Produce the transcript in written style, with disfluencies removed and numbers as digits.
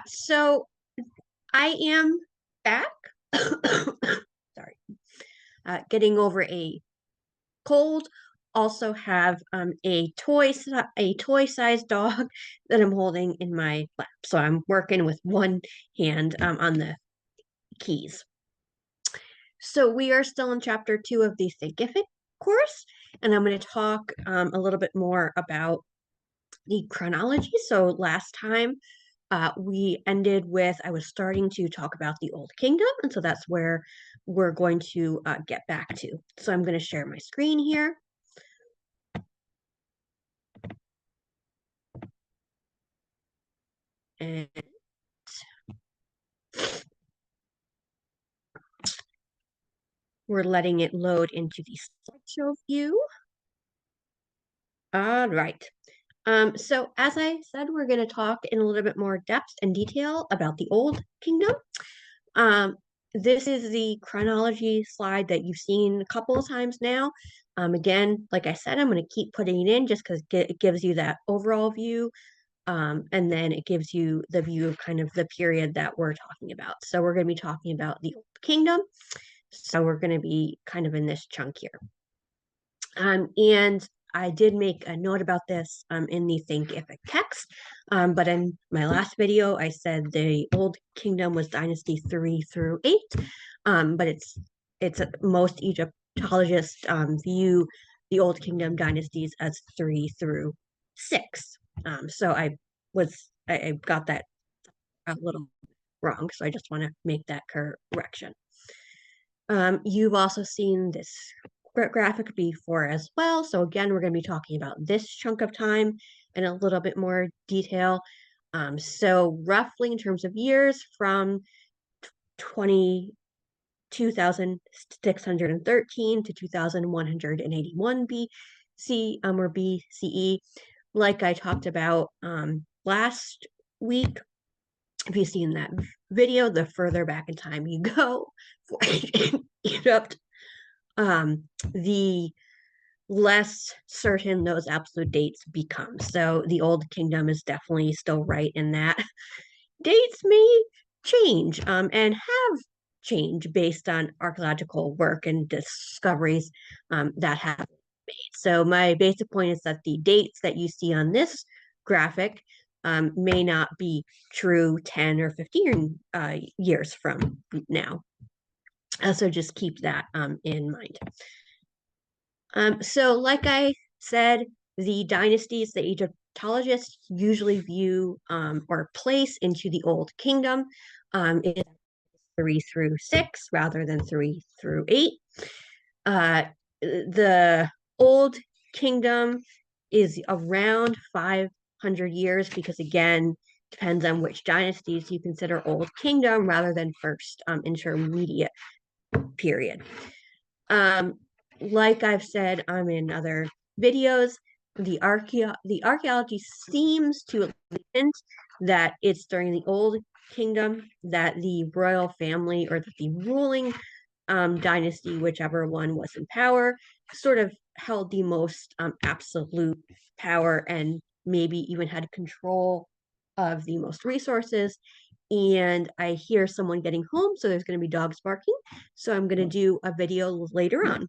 So I am back. Sorry. Getting over a cold. Also have a toy sized dog that I'm holding in my lap. So I'm working with one hand on the keys. So we are still in chapter 2 of the Thinkific course, and I'm going to talk a little bit more about the chronology. So last time we ended with I was starting to talk about the Old Kingdom, and so that's where we're going to get back to. So I'm going to share my screen here. And we're letting it load into the slideshow view. All right. So as I said, we're going to talk in a little bit more depth and detail about the Old Kingdom. Um, this is the chronology slide that you've seen a couple of times now. Again, like I said, I'm going to keep putting it in just because it gives you that overall view. And then it gives you the view of kind of the period that we're talking about. So we're going to be talking about the Old Kingdom. So we're going to be kind of in this chunk here. And I did make a note about this in the Thinkific text, but in my last video, I said the Old Kingdom was Dynasty 3 through 8, but most Egyptologists view the Old Kingdom dynasties as 3 through 6. So I got that a little wrong, so I just want to make that correction. You've also seen this graphic before as well. So again, we're going to be talking about this chunk of time in a little bit more detail. So roughly in terms of years from 2613 to 2181 BC or BCE. Like I talked about last week, if you've seen that video, the further back in time you go for Egypt, the less certain those absolute dates become. So the Old Kingdom is definitely still right in that. Dates may change and have changed based on archaeological work and discoveries that have been made. So my basic point is that the dates that you see on this graphic may not be true 10 or 15 years from now. So just keep that in mind. So like I said, the dynasties that Egyptologists usually view or place into the Old Kingdom is 3 through 6 rather than 3 through 8. The Old Kingdom is around 500 years because, again, depends on which dynasties you consider Old Kingdom rather than first intermediate period. Like I've said in other videos, the archaeology seems to hint that it's during the Old Kingdom that the royal family or that the ruling dynasty, whichever one was in power, sort of held the most absolute power and maybe even had control of the most resources. And I hear someone getting home, so there's going to be dogs barking. So I'm going to do a video later on.